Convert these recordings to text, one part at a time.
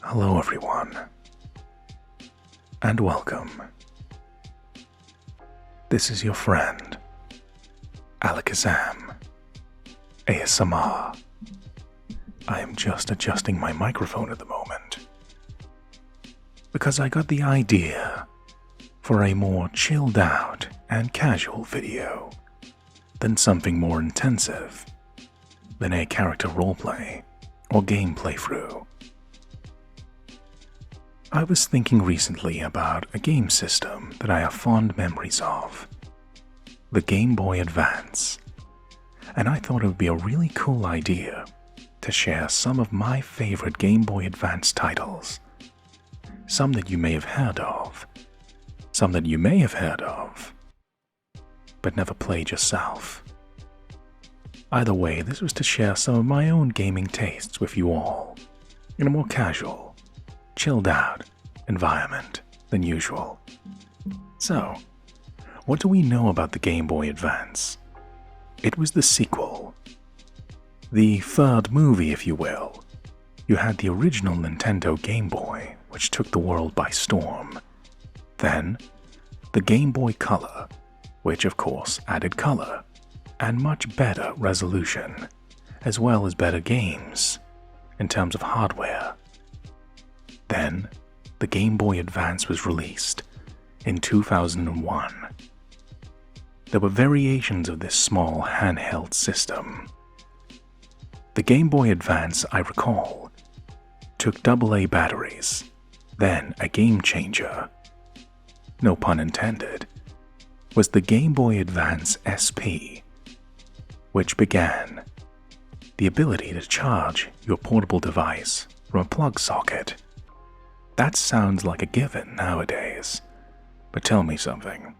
Hello everyone, and welcome. This is your friend, Alakazam, ASMR. I am just adjusting my microphone at the moment, because I got the idea for a more chilled out and casual video than something more intensive than a character roleplay or game playthrough. I was thinking recently about a game system that I have fond memories of, the Game Boy Advance, and I thought it would be a really cool idea to share some of my favorite Game Boy Advance titles, some that you may have heard of, some that you may have heard of, but never played yourself. Either way, this was to share some of my own gaming tastes with you all, in a more casual, chilled out environment than usual. So, what do we know about the Game Boy Advance? It was the sequel. The third movie, if you will. You had the original Nintendo Game Boy, which took the world by storm. Then, the Game Boy Color, which of course added color, and much better resolution, as well as better games, in terms of hardware. Then, the Game Boy Advance was released in 2001. There were variations of this small handheld system. The Game Boy Advance, I recall, took AA batteries, then a game changer, no pun intended, was the Game Boy Advance SP, which began the ability to charge your portable device from a plug socket. That sounds like a given nowadays, but tell me something.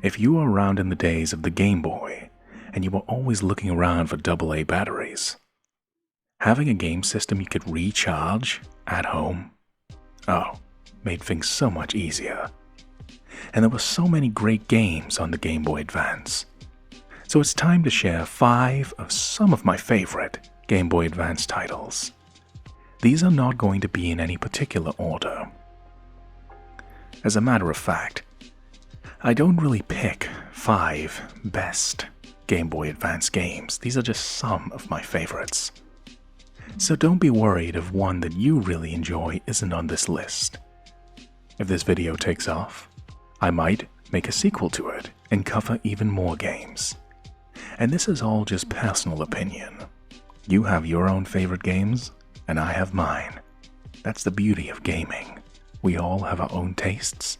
If you were around in the days of the Game Boy and you were always looking around for AA batteries, having a game system you could recharge at home, made things so much easier. And there were so many great games on the Game Boy Advance. So it's time to share 5 of some of my favorite Game Boy Advance titles. These are not going to be in any particular order. As a matter of fact, I don't really pick 5 best Game Boy Advance games. These are just some of my favorites. So don't be worried if one that you really enjoy isn't on this list. If this video takes off, I might make a sequel to it and cover even more games. And this is all just personal opinion. You have your own favorite games, and I have mine. That's the beauty of gaming. We all have our own tastes,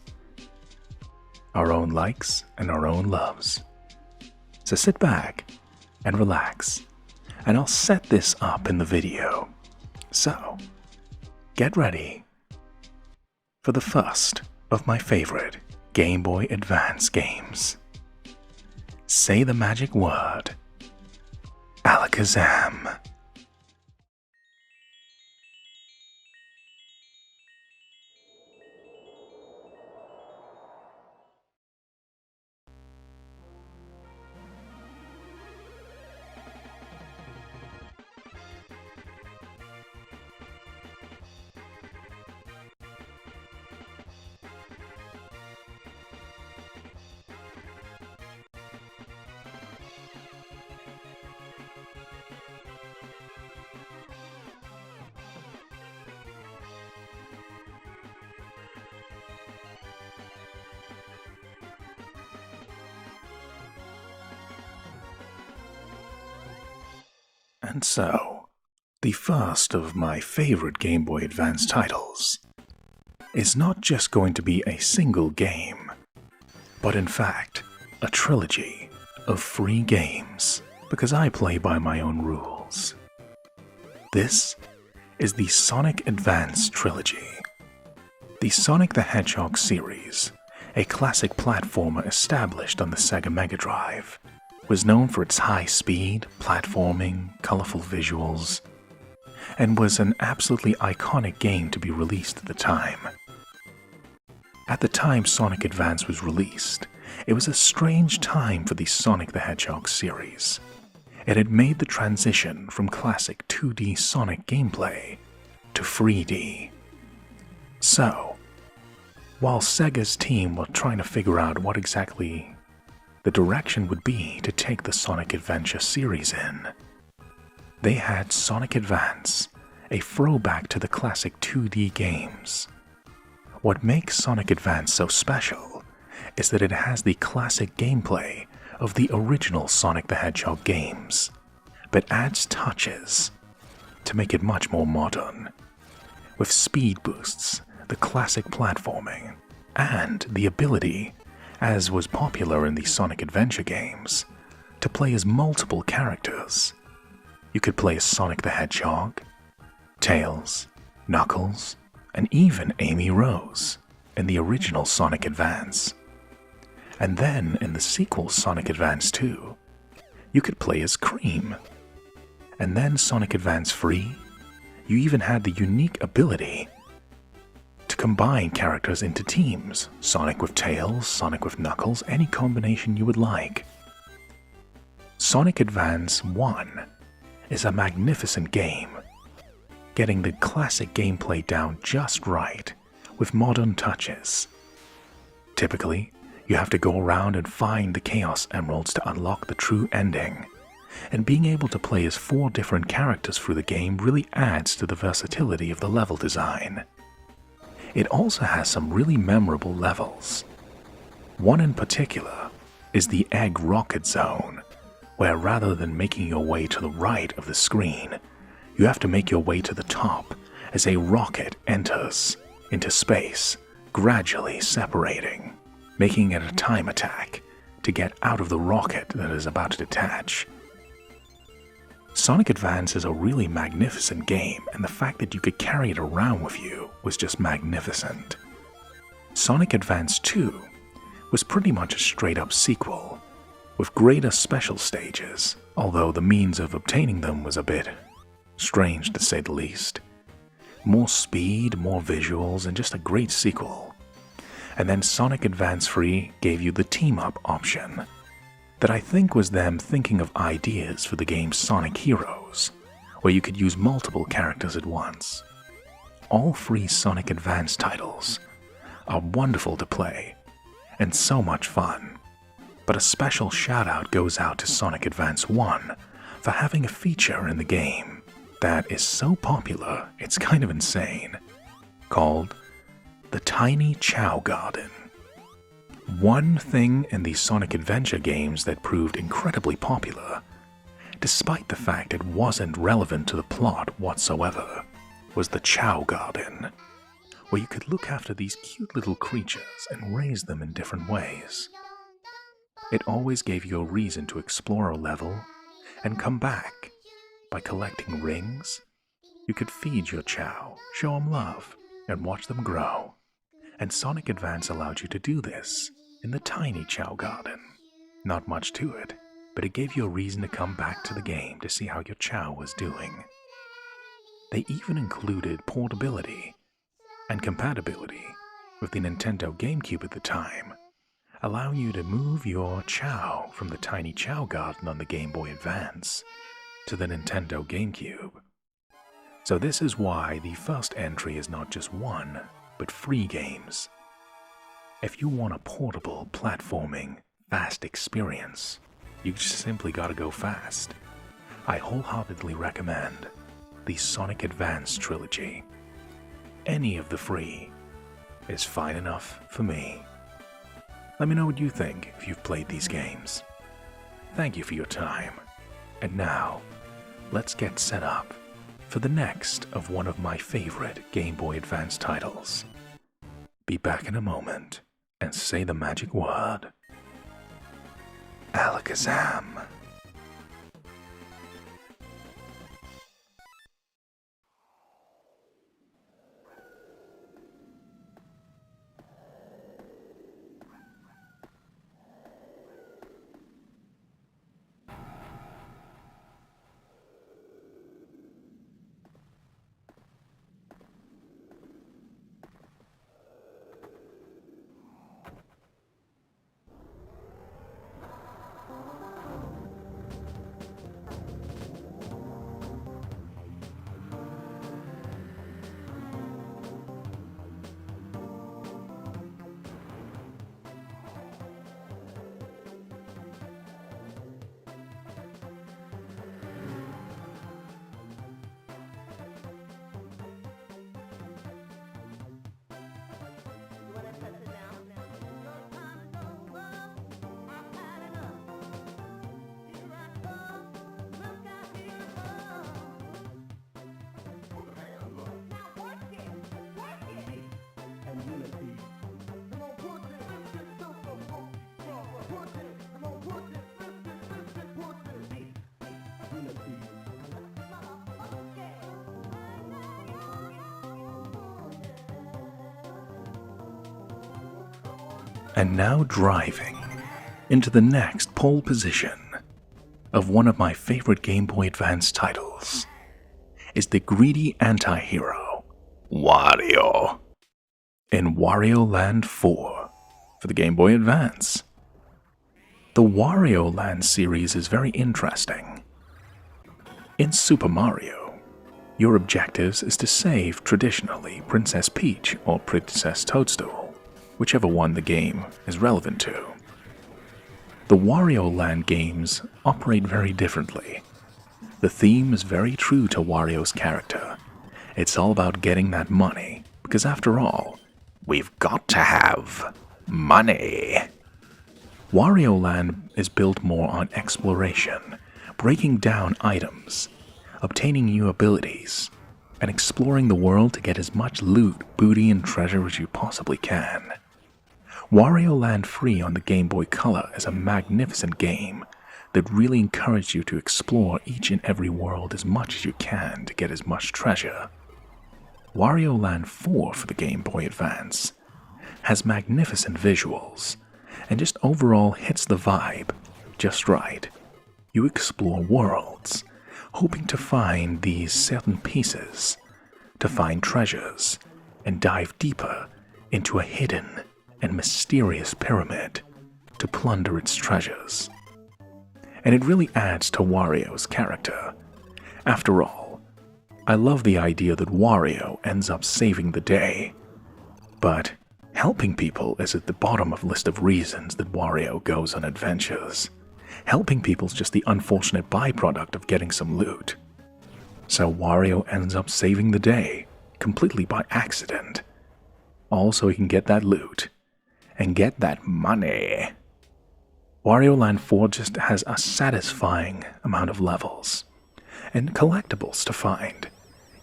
our own likes, and our own loves. So sit back and relax, and I'll set this up in the video. So, get ready for the first of my favorite Game Boy Advance games. Say the magic word, Alakazam. And so, the first of my favorite Game Boy Advance titles is not just going to be a single game, but in fact, a trilogy of 3 games, because I play by my own rules. This is the Sonic Advance trilogy. The Sonic the Hedgehog series, a classic platformer established on the Sega Mega Drive, was known for its high speed, platforming, colorful visuals, and was an absolutely iconic game to be released at the time. At the time Sonic Advance was released, it was a strange time for the Sonic the Hedgehog series. It had made the transition from classic 2D Sonic gameplay to 3D. So, while Sega's team were trying to figure out what exactly the direction would be to take the Sonic Adventure series in, they had Sonic Advance, a throwback to the classic 2D games. What makes Sonic Advance so special is that it has the classic gameplay of the original Sonic the Hedgehog games, but adds touches to make it much more modern, with speed boosts, the classic platforming, and the ability, as was popular in the Sonic Adventure games, to play as multiple characters. You could play as Sonic the Hedgehog, Tails, Knuckles, and even Amy Rose in the original Sonic Advance. And then in the sequel Sonic Advance 2, you could play as Cream. And then Sonic Advance 3, you even had the unique ability to combine characters into teams, Sonic with Tails, Sonic with Knuckles, any combination you would like. Sonic Advance 1 is a magnificent game, getting the classic gameplay down just right, with modern touches. Typically, you have to go around and find the Chaos Emeralds to unlock the true ending, and being able to play as 4 different characters through the game really adds to the versatility of the level design. It also has some really memorable levels. One in particular is the Egg Rocket Zone, where rather than making your way to the right of the screen, you have to make your way to the top as a rocket enters into space, gradually separating, making it a time attack to get out of the rocket that is about to detach. Sonic Advance is a really magnificent game, and the fact that you could carry it around with you was just magnificent. Sonic Advance 2 was pretty much a straight-up sequel, with greater special stages, although the means of obtaining them was a bit strange to say the least. More speed, more visuals, and just a great sequel. And then Sonic Advance 3 gave you the team-up option, that I think was them thinking of ideas for the game Sonic Heroes, where you could use multiple characters at once. All 3 Sonic Advance titles are wonderful to play, and so much fun. But a special shout out goes out to Sonic Advance 1 for having a feature in the game that is so popular it's kind of insane, called the Tiny Chow Garden. One thing in the Sonic Adventure games that proved incredibly popular, despite the fact it wasn't relevant to the plot whatsoever, was the Chow Garden, where you could look after these cute little creatures and raise them in different ways. It always gave you a reason to explore a level and come back. By collecting rings, you could feed your Chow, show them love, and watch them grow. And Sonic Advance allowed you to do this in the Tiny Chow Garden. Not much to it, but it gave you a reason to come back to the game to see how your Chow was doing. They even included portability and compatibility with the Nintendo GameCube at the time, allowing you to move your Chow from the Tiny Chow Garden on the Game Boy Advance to the Nintendo GameCube. So this is why the first entry is not just 1, but 3 games. If you want a portable, platforming, fast experience, you just simply gotta go fast. I wholeheartedly recommend the Sonic Advance trilogy. Any of the 3 is fine enough for me. Let me know what you think if you've played these games. Thank you for your time. And now, let's get set up for the next of one of my favorite Game Boy Advance titles. Be back in a moment and say the magic word. Alakazam. And now driving into the next pole position of one of my favorite Game Boy Advance titles is the greedy anti-hero, Wario, in Wario Land 4 for the Game Boy Advance. The Wario Land series is very interesting. In Super Mario, your objectives is to save, traditionally, Princess Peach or Princess Toadstool, whichever one the game is relevant to. The Wario Land games operate very differently. The theme is very true to Wario's character. It's all about getting that money, because after all, we've got to have money. Wario Land is built more on exploration, breaking down items, obtaining new abilities, and exploring the world to get as much loot, booty, and treasure as you possibly can. Wario Land 3 on the Game Boy Color is a magnificent game that really encourages you to explore each and every world as much as you can to get as much treasure. Wario Land 4 for the Game Boy Advance has magnificent visuals and just overall hits the vibe just right. You explore worlds, hoping to find these certain pieces, to find treasures, and dive deeper into a hidden and mysterious pyramid to plunder its treasures. And it really adds to Wario's character. After all, I love the idea that Wario ends up saving the day, but helping people is at the bottom of the list of reasons that Wario goes on adventures. Helping people is just the unfortunate byproduct of getting some loot. So Wario ends up saving the day, completely by accident, all so he can get that loot and get that money. Wario Land 4 just has a satisfying amount of levels and collectibles to find.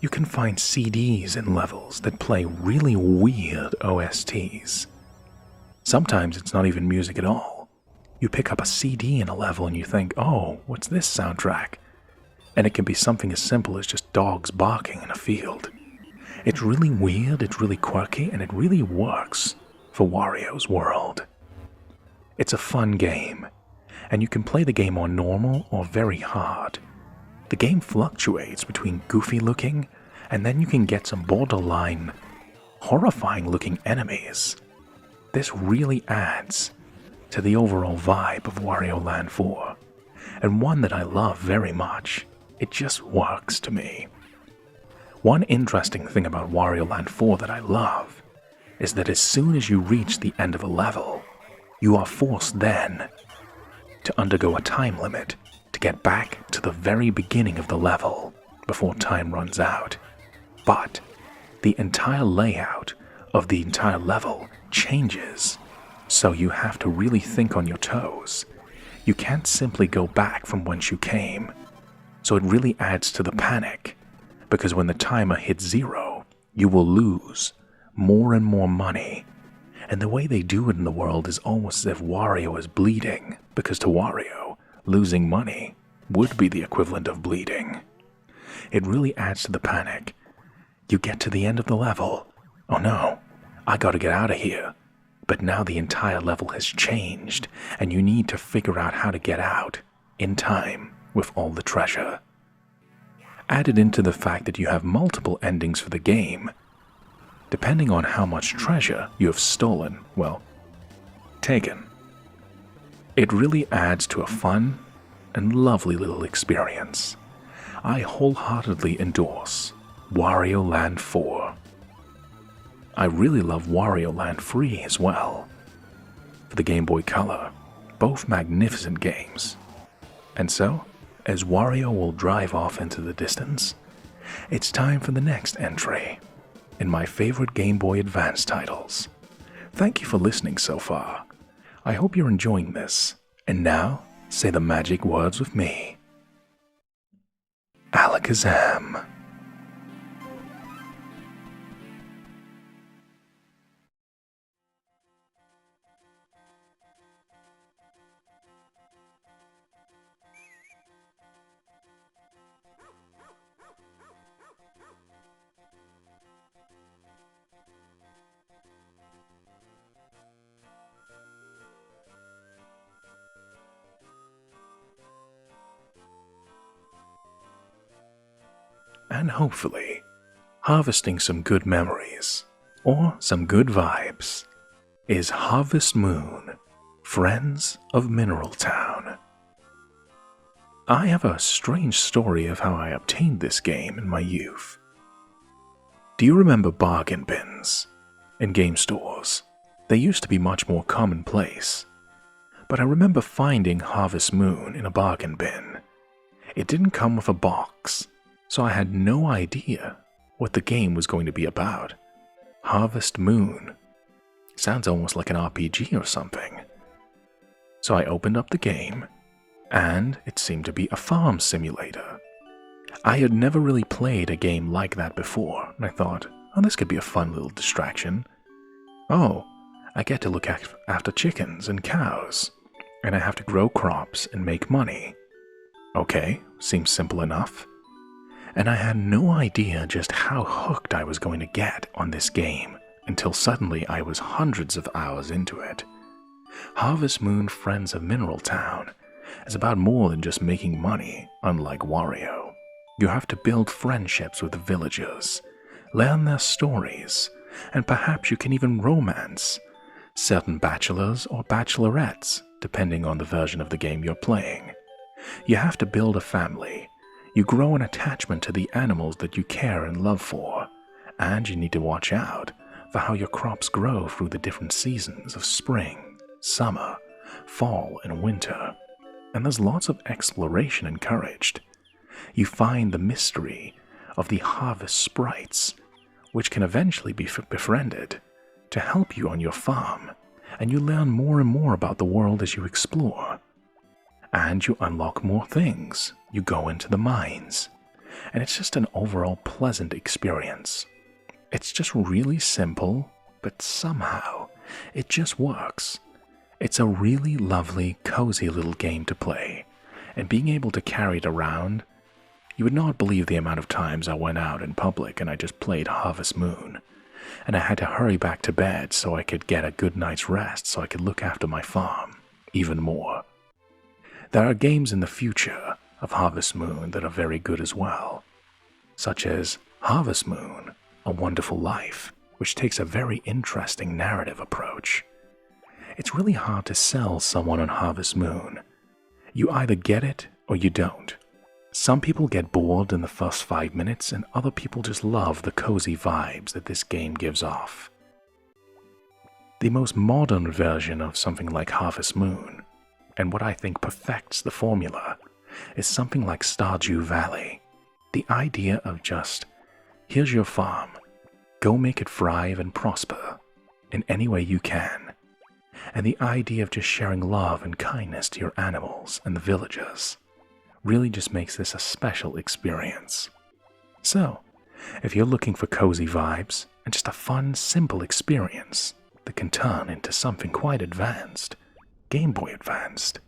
You can find CDs in levels that play really weird OSTs. Sometimes it's not even music at all. You pick up a CD in a level and you think, oh, what's this soundtrack? And it can be something as simple as just dogs barking in a field. It's really weird, it's really quirky, and it really works for Wario's world. It's a fun game, and you can play the game on normal or very hard. The game fluctuates between goofy looking, and then you can get some borderline horrifying looking enemies. This really adds to the overall vibe of Wario Land 4, and one that I love very much. It just works to me. One interesting thing about Wario Land 4 that I love is that as soon as you reach the end of a level, you are forced then to undergo a time limit to get back to the very beginning of the level before time runs out. But the entire layout of the entire level changes, so you have to really think on your toes. You can't simply go back from whence you came, so it really adds to the panic, because when the timer hits 0, you will lose more and more money. And the way they do it in the world is almost as if Wario is bleeding, because to Wario, losing money would be the equivalent of bleeding. It really adds to the panic. You get to the end of the level. Oh no, I gotta get out of here. But now the entire level has changed, and you need to figure out how to get out in time with all the treasure. Added into the fact that you have multiple endings for the game, depending on how much treasure you have stolen, well, taken. It really adds to a fun and lovely little experience. I wholeheartedly endorse Wario Land 4. I really love Wario Land 3 as well, for the Game Boy Color, both magnificent games. And so, as Wario will drive off into the distance, it's time for the next entry in my favorite Game Boy Advance titles. Thank you for listening so far. I hope you're enjoying this. And now, say the magic words with me. Alakazam. and hopefully harvesting some good memories or some good vibes is Harvest Moon, Friends of Mineral Town. I have a strange story of how I obtained this game in my youth. Do you remember bargain bins in game stores? They used to be much more commonplace, but I remember finding Harvest Moon in a bargain bin. It didn't come with a box, so I had no idea what the game was going to be about. Harvest Moon. Sounds almost like an RPG or something. So I opened up the game, and it seemed to be a farm simulator. I had never really played a game like that before, and I thought, oh, this could be a fun little distraction. Oh, I get to look after chickens and cows, and I have to grow crops and make money. Okay, seems simple enough. And I had no idea just how hooked I was going to get on this game until suddenly I was hundreds of hours into it. Harvest Moon Friends of Mineral Town is about more than just making money, unlike Wario. You have to build friendships with the villagers, learn their stories, and perhaps you can even romance certain bachelors or bachelorettes, depending on the version of the game you're playing. You have to build a family. You grow an attachment to the animals that you care and love for, and you need to watch out for how your crops grow through the different seasons of spring, summer, fall, and winter. And there's lots of exploration encouraged. You find the mystery of the harvest sprites, which can eventually be befriended to help you on your farm, and you learn more and more about the world as you explore. And you unlock more things. You go into the mines, and it's just an overall pleasant experience. It's just really simple, but somehow it just works. It's a really lovely, cozy little game to play, and being able to carry it around, you would not believe the amount of times I went out in public and I just played Harvest Moon, and I had to hurry back to bed so I could get a good night's rest so I could look after my farm even more. There are games in the future of Harvest Moon that are very good as well, such as Harvest Moon, A Wonderful Life, which takes a very interesting narrative approach. It's really hard to sell someone on Harvest Moon. You either get it or you don't. Some people get bored in the first 5 minutes, and other people just love the cozy vibes that this game gives off. The most modern version of something like Harvest Moon, and what I think perfects the formula, is something like Stardew Valley. The idea of just, here's your farm, go make it thrive and prosper in any way you can. And the idea of just sharing love and kindness to your animals and the villagers really just makes this a special experience. So, if you're looking for cozy vibes and just a fun, simple experience that can turn into something quite advanced, Game Boy Advanced,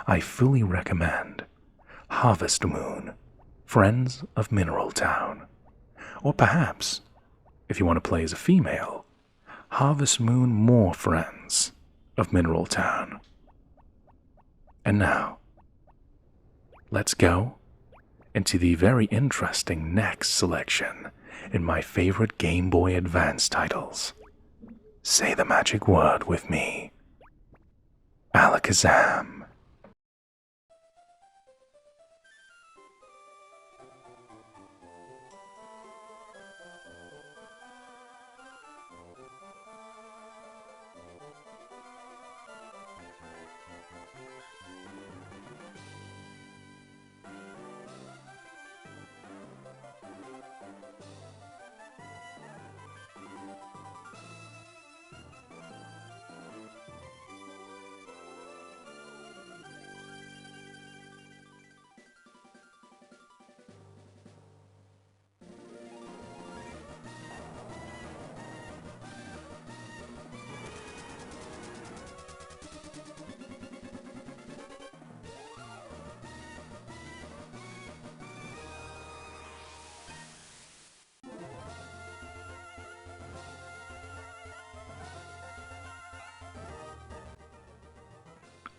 I fully recommend Harvest Moon, Friends of Mineral Town. Or perhaps, if you want to play as a female, Harvest Moon More Friends of Mineral Town. And now, let's go into the very interesting next selection in my favorite Game Boy Advance titles. Say the magic word with me. Alakazam.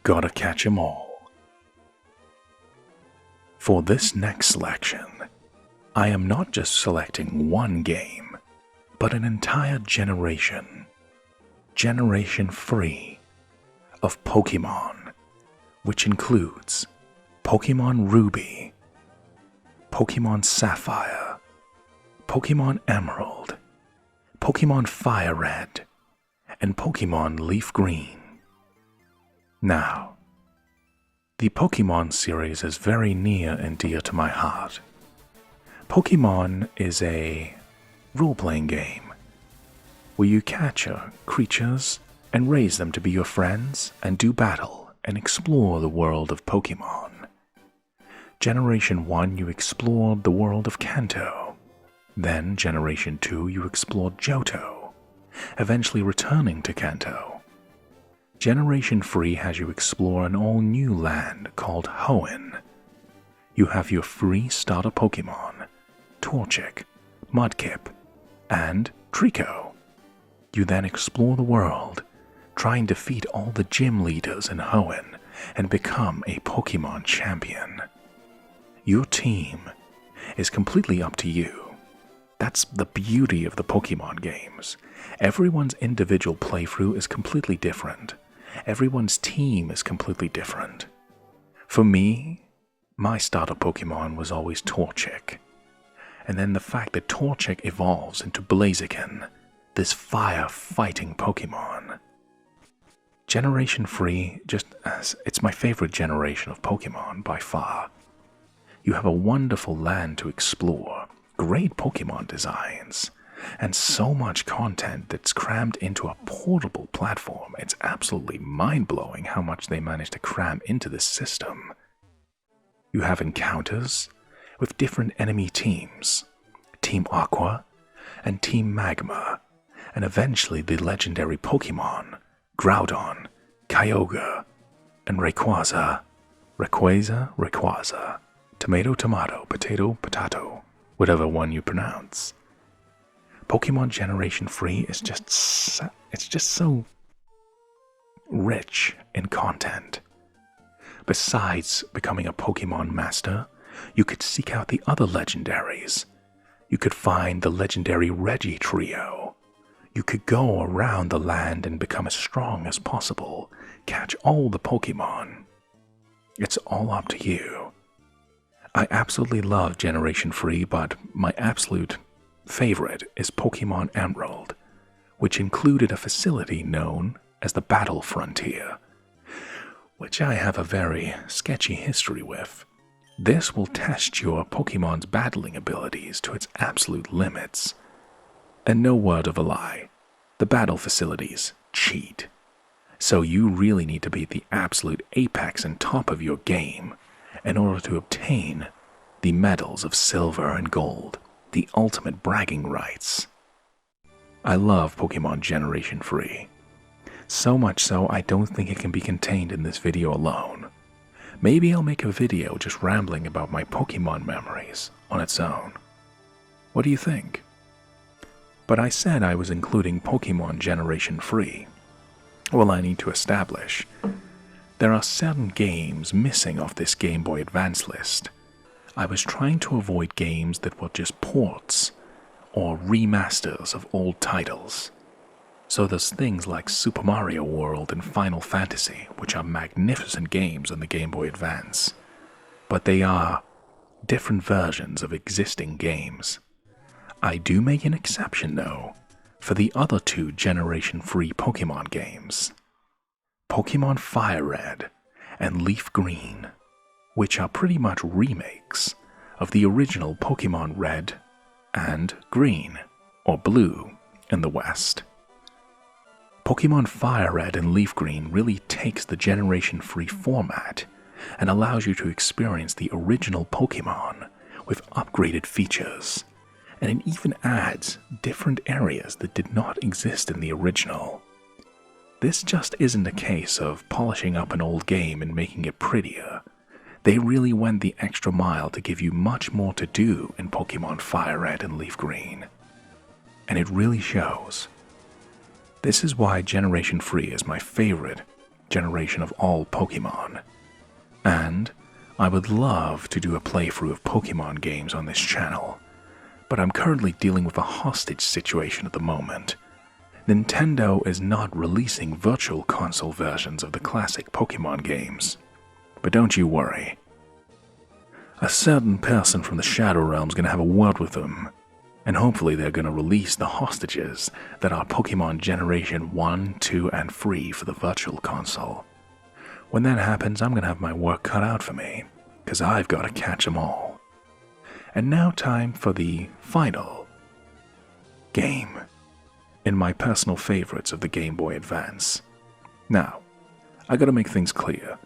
Gotta catch 'em all. For this next selection, I am not just selecting one game, but an entire generation. Generation 3 of Pokémon, which includes Pokémon Ruby, Pokémon Sapphire, Pokémon Emerald, Pokémon Fire Red, and Pokémon Leaf Green. Now, the Pokémon series is very near and dear to my heart. Pokémon is a role-playing game where you capture creatures and raise them to be your friends and do battle and explore the world of Pokémon. Generation 1 you explored the world of Kanto. Then Generation 2 you explored Johto, eventually returning to Kanto. Generation 3 has you explore an all-new land called Hoenn. You have your free starter Pokémon, Torchic, Mudkip, and Trico. You then explore the world, try and defeat all the gym leaders in Hoenn, and become a Pokémon champion. Your team is completely up to you. That's the beauty of the Pokémon games. Everyone's individual playthrough is completely different. Everyone's team is completely different. For me, my starter Pokémon was always Torchic. And then the fact that Torchic evolves into Blaziken, this fire-fighting Pokémon. Generation 3, it's my favorite generation of Pokémon by far. You have a wonderful land to explore, great Pokémon designs, and so much content that's crammed into a portable platform. It's absolutely mind-blowing how much they managed to cram into this system. You have encounters with different enemy teams, Team Aqua and Team Magma, and eventually the legendary Pokémon, Groudon, Kyogre, and Rayquaza. Rayquaza. Tomato, potato, whatever one you pronounce. Pokémon Generation 3 is just so rich in content. Besides becoming a Pokémon master, you could seek out the other legendaries. You could find the legendary Reggie trio. You could go around the land and become as strong as possible, catch all the Pokémon. It's all up to you. I absolutely love Generation 3, but my absolute favorite is Pokémon Emerald, which included a facility known as the Battle Frontier, which I have a very sketchy history with. This will test your Pokémon's battling abilities to its absolute limits. And no word of a lie, the battle facilities cheat. So you really need to be the absolute apex and top of your game in order to obtain the medals of silver and gold, the ultimate bragging rights. I love Pokémon Generation 3. So much so I don't think it can be contained in this video alone. Maybe I'll make a video just rambling about my Pokémon memories on its own. What do you think? But I said I was including Pokémon Generation 3. Well, I need to establish there are certain games missing off this Game Boy Advance list. I was trying to avoid games that were just ports or remasters of old titles. So there's things like Super Mario World and Final Fantasy, which are magnificent games on the Game Boy Advance, but they are different versions of existing games. I do make an exception, though, for the other two Generation 3 Pokémon games, Pokémon Fire Red and Leaf Green, which are pretty much remakes of the original Pokémon Red and Green, or Blue in the West. Pokémon Fire Red and Leaf Green really takes the Generation 3 format and allows you to experience the original Pokémon with upgraded features, and it even adds different areas that did not exist in the original. This just isn't a case of polishing up an old game and making it prettier. They really went the extra mile to give you much more to do in Pokémon Fire Red and Leaf Green. And it really shows. This is why Generation 3 is my favorite generation of all Pokémon. And I would love to do a playthrough of Pokémon games on this channel, but I'm currently dealing with a hostage situation at the moment. Nintendo is not releasing virtual console versions of the classic Pokémon games. But don't you worry. A certain person from the Shadow Realm's gonna have a word with them, and hopefully they're gonna release the hostages that are Pokémon Generation 1, 2, and 3 for the virtual console. When that happens, I'm gonna have my work cut out for me, because I've gotta catch them all. And now time for the final game in my personal favorites of the Game Boy Advance. Now, I gotta make things clear.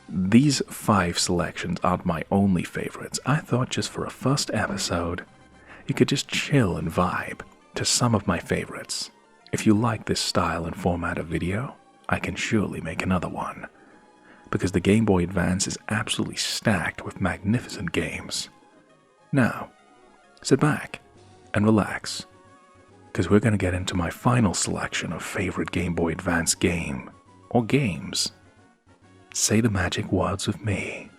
These 5 selections aren't my only favorites. I thought just for a first episode, you could just chill and vibe to some of my favorites. If you like this style and format of video, I can surely make another one. Because the Game Boy Advance is absolutely stacked with magnificent games. Now, sit back and relax, because we're going to get into my final selection of favorite Game Boy Advance game, or games. Say the magic words with me.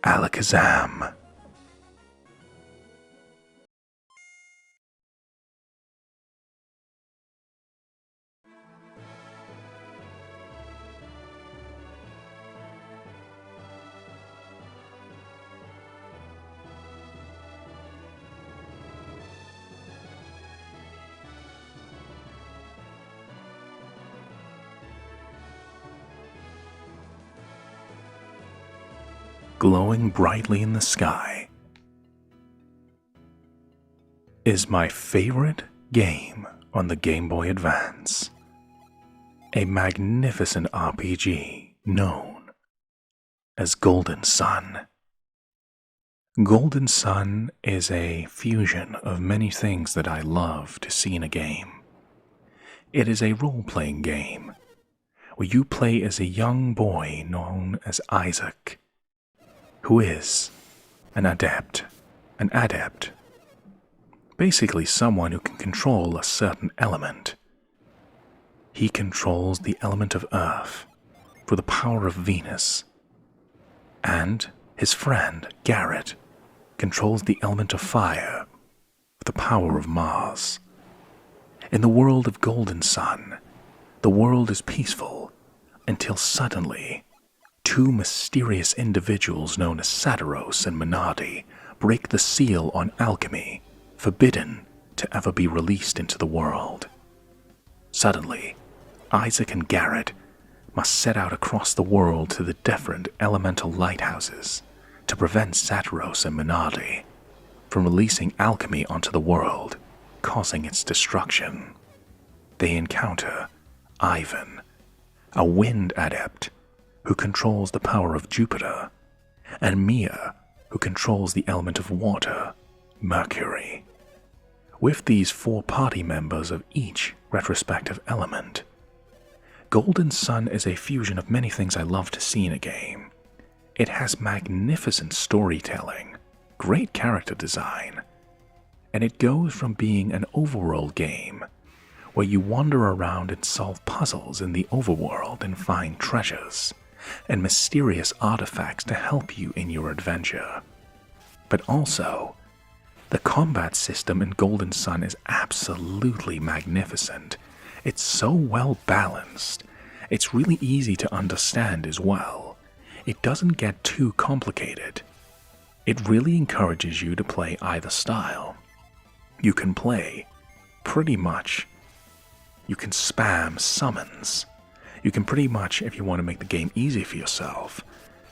Alakazam. Glowing brightly in the sky is my favorite game on the Game Boy Advance. A magnificent RPG known as Golden Sun. Golden Sun is a fusion of many things that I love to see in a game. It is a role-playing game where you play as a young boy known as Isaac, who is an adept. Basically someone who can control a certain element. He controls the element of Earth through the power of Venus. And his friend, Garrett, controls the element of fire with the power of Mars. In the world of Golden Sun, the world is peaceful until suddenly 2 mysterious individuals known as Satiros and Minardi break the seal on alchemy, forbidden to ever be released into the world. Suddenly, Isaac and Garrett must set out across the world to the different elemental lighthouses to prevent Satiros and Minardi from releasing alchemy onto the world, causing its destruction. They encounter Ivan, a wind adept who controls the power of Jupiter, and Mia, who controls the element of water, Mercury. With these 4 party members of each retrospective element, Golden Sun is a fusion of many things I love to see in a game. It has magnificent storytelling, great character design, and it goes from being an overworld game where you wander around and solve puzzles in the overworld and find treasures and mysterious artifacts to help you in your adventure. But also, the combat system in Golden Sun is absolutely magnificent. It's so well balanced. It's really easy to understand as well. It doesn't get too complicated. It really encourages you to play either style. You can play pretty much. You can spam summons. You can pretty much, if you want to make the game easy for yourself,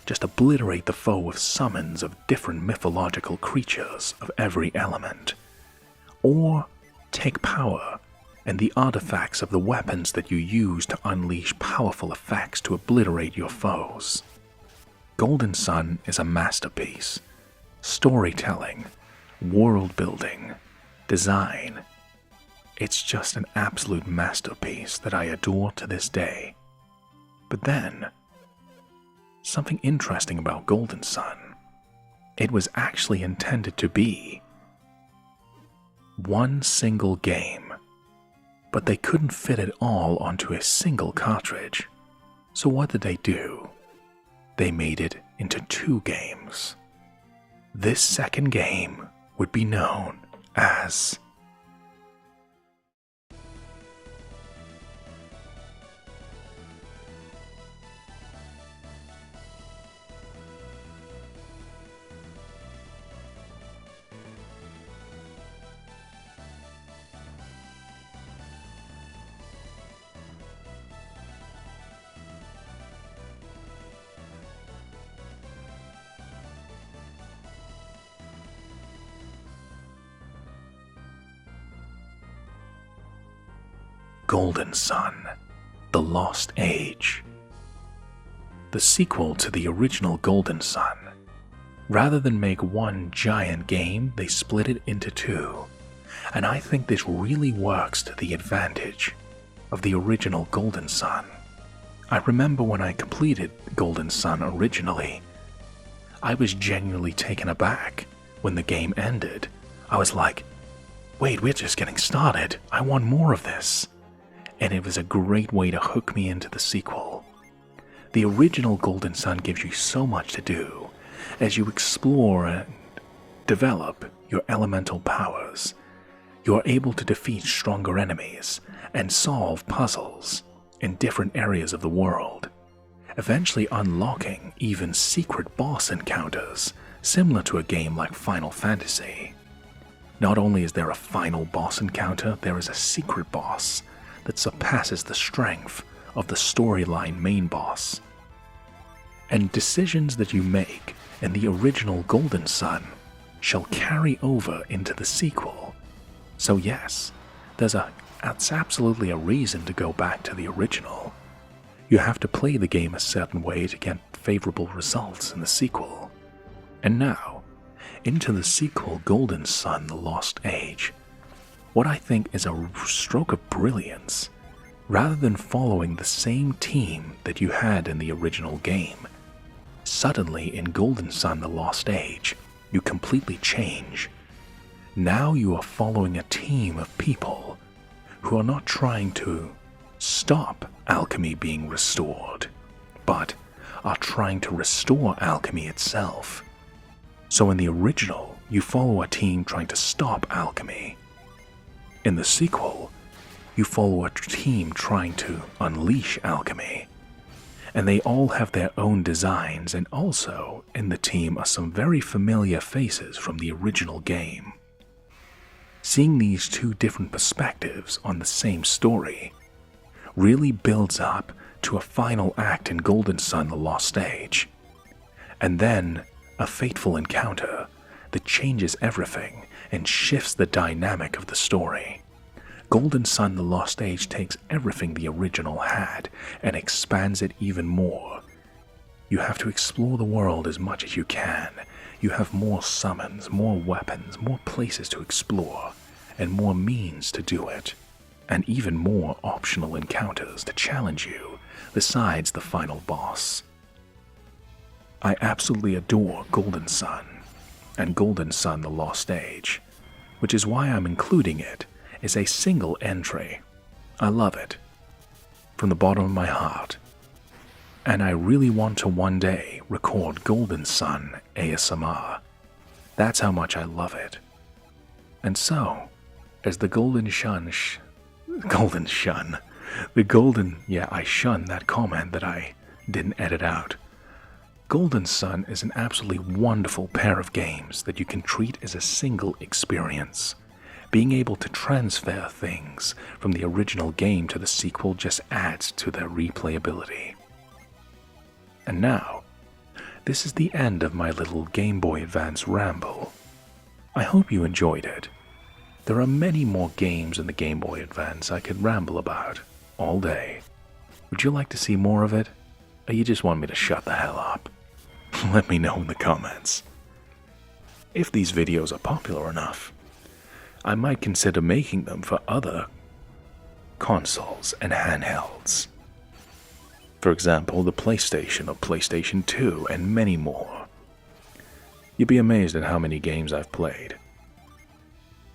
just obliterate the foe with summons of different mythological creatures of every element. Or take power and the artifacts of the weapons that you use to unleash powerful effects to obliterate your foes. Golden Sun is a masterpiece. Storytelling, world building, design. It's just an absolute masterpiece that I adore to this day. But then, something interesting about Golden Sun. It was actually intended to be one single game, but they couldn't fit it all onto a single cartridge. So what did they do? They made it into 2 games. this second game would be known as Golden Sun: The Lost Age. The sequel to the original Golden Sun. Rather than make one giant game, they split it into two, and I think this really works to the advantage of the original Golden Sun. I remember when I completed Golden Sun originally, I was genuinely taken aback when the game ended. I was like, wait, we're just getting started. I want more of this. And it was a great way to hook me into the sequel. The original Golden Sun gives you so much to do as you explore and develop your elemental powers. You are able to defeat stronger enemies and solve puzzles in different areas of the world, eventually unlocking even secret boss encounters similar to a game like Final Fantasy. Not only is there a final boss encounter, there is a secret boss that surpasses the strength of the storyline main boss. And decisions that you make in the original Golden Sun shall carry over into the sequel. So yes, that's absolutely a reason to go back to the original. You have to play the game a certain way to get favorable results in the sequel. And now, into the sequel Golden Sun: The Lost Age. What I think is a stroke of brilliance. Rather than following the same team that you had in the original game, suddenly in Golden Sun: The Lost Age, you completely change. Now you are following a team of people who are not trying to stop alchemy being restored, but are trying to restore alchemy itself. So in the original, you follow a team trying to stop alchemy. In the sequel, you follow a team trying to unleash alchemy. And they all have their own designs, and also in the team are some very familiar faces from the original game. Seeing these two different perspectives on the same story really builds up to a final act in Golden Sun: The Lost Age, and then a fateful encounter that changes everything and shifts the dynamic of the story. Golden Sun: The Lost Age takes everything the original had and expands it even more. You have to explore the world as much as you can. You have more summons, more weapons, more places to explore, and more means to do it, and even more optional encounters to challenge you, besides the final boss. I absolutely adore Golden Sun and Golden Sun: The Lost Age, which is why I'm including it as a single entry. I love it from the bottom of my heart, and I really want to one day record Golden Sun ASMR. That's how much I love it. And so, as the I shun that comment that I didn't edit out. Golden Sun is an absolutely wonderful pair of games that you can treat as a single experience. Being able to transfer things from the original game to the sequel just adds to their replayability. And now, this is the end of my little Game Boy Advance ramble. I hope you enjoyed it. There are many more games in the Game Boy Advance I could ramble about all day. Would you like to see more of it? Or you just want me to shut the hell up? Let me know in the comments. If these videos are popular enough, I might consider making them for other consoles and handhelds. For example, the PlayStation or PlayStation 2 and many more. You'd be amazed at how many games I've played.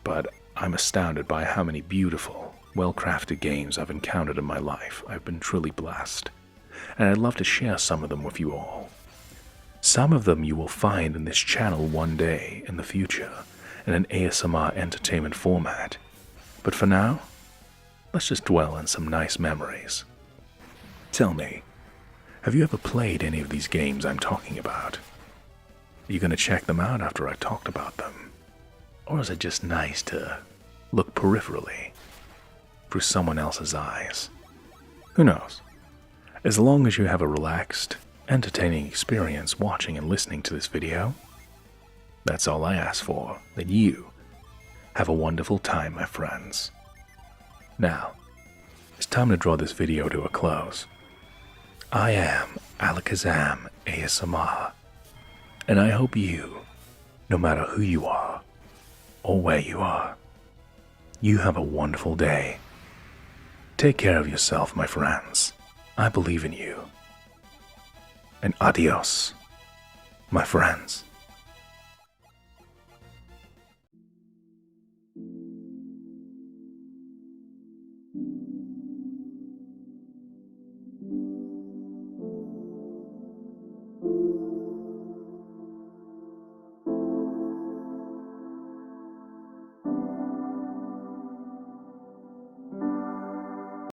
But I'm astounded by how many beautiful, well-crafted games I've encountered in my life. I've been truly blessed, and I'd love to share some of them with you all. Some of them you will find in this channel one day in the future in an ASMR entertainment format. But for now, let's just dwell on some nice memories. Tell me, have you ever played any of these games I'm talking about? Are you going to check them out after I talked about them? Or is it just nice to look peripherally through someone else's eyes? Who knows? As long as you have a relaxed, entertaining experience watching and listening to this video, that's all I ask for, that you have a wonderful time, my friends. Now, it's time to draw this video to a close. I am Alakazam ASMR, and I hope you, no matter who you are or where you are, you have a wonderful day. Take care of yourself, my friends. I believe in you. And adios, my friends.